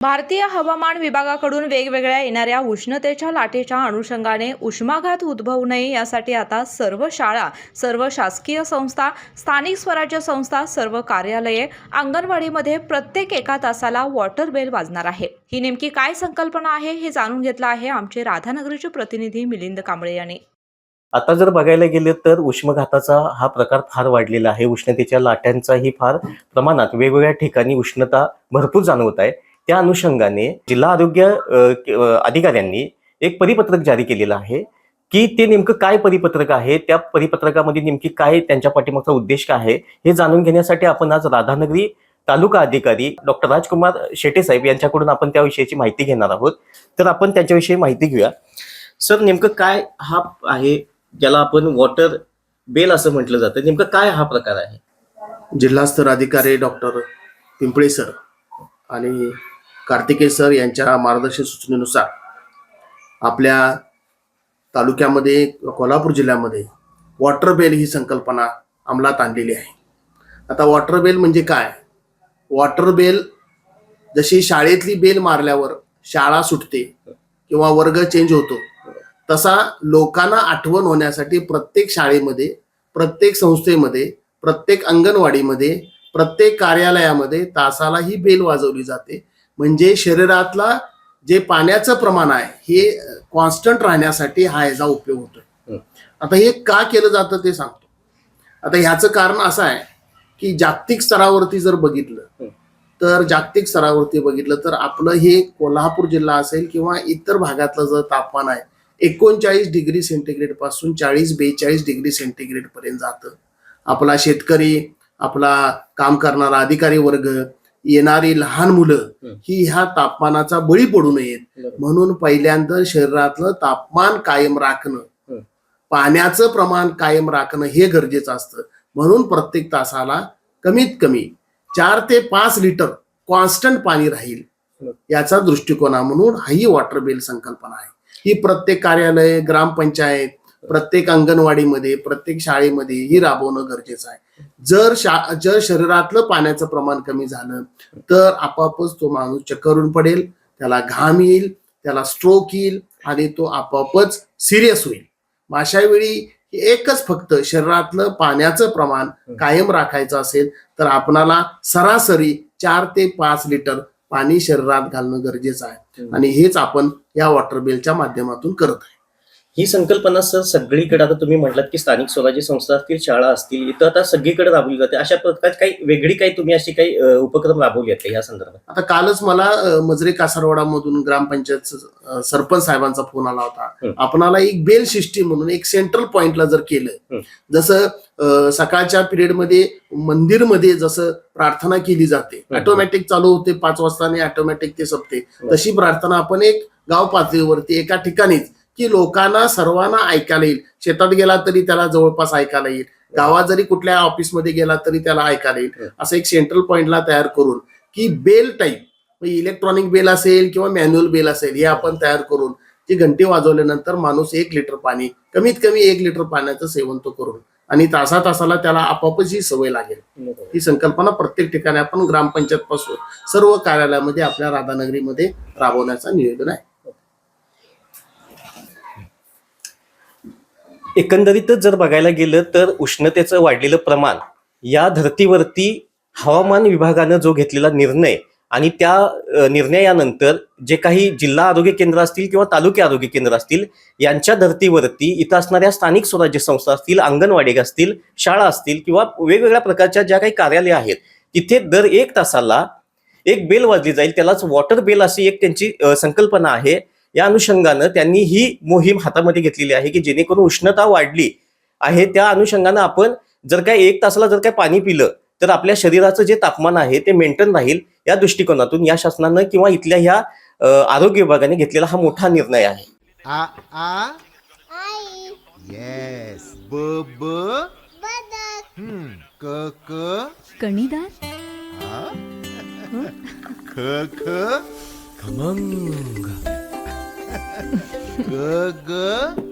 भारतीय हवामान विभागाकडून वेगवेगळ्या येणाऱ्या उष्णतेच्या लाटेच्या अनुषंगाने उष्माघात उद्भवू नये यासाठी आता सर्व शाळा, सर्व शासकीय संस्था, स्थानिक स्वराज्य संस्था, सर्व कार्यालये, अंगणवाडीमध्ये प्रत्येक एका तासाला वॉटर बेल वाजणार आहे. ही नेमकी काय संकल्पना आहे हे जाणून घेतलं आहे आमचे राधानगरीचे प्रतिनिधी मिलिंद कांबळे यांनी. आता जर बघायला गेले तर उष्माघाताचा हा प्रकार फार वाढलेला आहे. उष्णतेच्या लाटांचाही फार प्रमाणात वेगवेगळ्या ठिकाणी उष्णता भरपूर जाणवत आहे. त्या अनुषंगाने जिल्हा आरोग्य अधिकाऱ्यांनी एक परिपत्रक जारी केलेलं आहे की ते नेमकं काय परिपत्रक आहे, त्या परिपत्रकामध्ये नेमकी काय त्यांच्या पाठीमागचा उद्देश काय आहे हे जाणून घेण्यासाठी आपण आज राधानगरी तालुका अधिकारी डॉक्टर राजकुमार शेटे साहेब यांच्याकडून आपण त्याविषयीची माहिती घेणार आहोत. तर आपण त्याच्याविषयी माहिती घेऊया. सर, नेमकं काय हा आहे ज्याला आपण वॉटर बेल असं म्हटलं जातं, नेमकं काय हा प्रकार आहे? जिल्हास्तर अधिकारी डॉक्टर पिंपळे सर आणि कार्तिकेय सर यांच्या मार्गदर्शन सूचनेनुसार आपल्या तालुक्यामध्ये कोल्हापूर जिल्ह्यामध्ये वॉटर बेल ही संकल्पना अंमलात आणलेली आहे. आता वॉटर बेल म्हणजे काय? वॉटर बेल जशी शाळेतली बेल मारल्यावर शाळा सुटते किंवा वर्ग चेंज होतो, तसा लोकांना आठवण होण्यासाठी प्रत्येक शाळेमध्ये, प्रत्येक संस्थेमध्ये, प्रत्येक अंगणवाडीमध्ये, प्रत्येक कार्यालयामध्ये तासाला ही बेल वाजवली जाते. म्हणजे शरीरातला जे पाण्याचं प्रमाण आहे हे कॉन्स्टंट राहण्यासाठी हा याचा उपयोग होतोय. आता हे का केलं जातं ते सांगतो. आता ह्याचं कारण असं आहे की जागतिक स्तरावरती जर बघितलं तर आपलं हे कोल्हापूर जिल्हा असेल किंवा इतर भागातलं जर तापमान आहे 39 डिग्री सेंटीग्रेड पासून 40-42 डिग्री सेंटीग्रेड पर्यंत जातं. आपला शेतकरी, आपला काम करणारा अधिकारी वर्ग, येणारी लहान मुलं ही ह्या तापमानाचा बळी पडू नयेत म्हणून पहिल्यांदा शरीरातलं तापमान कायम राखणं, पाण्याचं प्रमाण कायम राखणं हे गरजेचं असतं. म्हणून प्रत्येक तासाला कमीत कमी 4 ते 5 लिटर कॉन्स्टंट पाणी राहील याचा दृष्टिकोन म्हणून ही वॉटर बेल संकल्पना आहे. ही प्रत्येक कार्यालय, ग्रामपंचायत, प्रत्येक अंगणवाडीमध्ये, प्रत्येक शाळेमध्ये ही राबवणं गरजेचं आहे. जर शरीरातलं पाण्याचं प्रमाण कमी झालं तर आपोआपच तो माणूस चक्करून पडेल, त्याला घाम येईल, त्याला स्ट्रोक येईल आणि तो आपोआपच सिरियस होईल. अशा वेळी एकच फक्त शरीरातलं पाण्याचं प्रमाण कायम राखायचं असेल तर आपणाला सरासरी 4 ते 5 लिटर पाणी शरीरात घालणं गरजेचं आहे आणि हेच आपण या वॉटर बेलच्या माध्यमातून करत आहे. ही संकल्पना सर सगळीकडे, आता तुम्ही म्हटलात की स्थानिक स्वराज्य संस्था असतील, शाळा असतील, इथं आता सगळीकडे राबवली जाते. अशा प्रकारची काही वेगळी काही तुम्ही अशी काही उपक्रम राबवली आहेत या संदर्भात? आता कालच मला मजरे कासारवाडा मधून ग्रामपंचायत सरपंच साहेबांचा फोन आला होता. आपणाला एक बेल सिस्टीम म्हणून एक सेंट्रल पॉइंटला जर केलं, जसं सकाळच्या पिरियड मध्ये मंदिरमध्ये जसं प्रार्थना केली जाते, ऑटोमॅटिक चालू होते 5 वाजता आणि ऑटोमॅटिक ते संपते, तशी प्रार्थना आपण एक गाव पातळीवरती एका ठिकाणीच की लोकांना सर्वांना ऐकायला येईल. शेतात गेला तरी त्याला जवळपास ऐकायला येईल, गावात जरी कुठल्या ऑफिसमध्ये गेला तरी त्याला ऐकायला येईल, असं एक सेंट्रल पॉइंटला तयार करून की बेल टाईप इलेक्ट्रॉनिक बेल असेल किंवा मॅन्युअल बेल असेल हे आपण तयार करून ती घंटी वाजवल्यानंतर माणूस 1 लिटर पाणी, कमीत कमी 1 लिटर पाण्याचं सेवन तो करून आणि तासाला त्याला आपोआपच ही सवय लागेल. ही संकल्पना प्रत्येक ठिकाणी आपण ग्रामपंचायत पासून सर्व कार्यालयामध्ये आपल्या राधानगरीमध्ये राबवण्याचं नियोजन आहे. एकंदरीतच जर बघायला गेलं तर उष्णतेचं वाढलेलं प्रमाण या धर्तीवरती हवामान विभागानं जो घेतलेला निर्णय आणि त्या निर्णयानंतर जे काही जिल्हा आरोग्य केंद्र असतील किंवा तालुका आरोग्य केंद्र असतील यांच्या धर्तीवरती इथं असणाऱ्या स्थानिक स्वराज्य संस्था असतील, अंगणवाडी असतील, शाळा असतील किंवा वेगवेगळ्या प्रकारच्या ज्या काही कार्यालय आहेत तिथे दर 1 तासाला एक बेल वाजली जाईल. त्यालाच वॉटर बेल अशी एक त्यांची संकल्पना आहे. या अनुषंगानं त्यांनी ही मोहीम हातामध्ये घेतलेली आहे की जेणेकरून उष्णता वाढली आहे त्या अनुषंगानं आपण जर काय 1 तासाला जर काय पाणी पिलं तर आपल्या शरीराचं जे तापमान आहे ते मेंटेन राहील. या दृष्टिकोनातून या शासनानं किंवा इथल्या ह्या आरोग्य विभागाने घेतलेला हा मोठा निर्णय आहे. आ आ येस ब ब क क कणीदार, ख ख खमंग, ग ग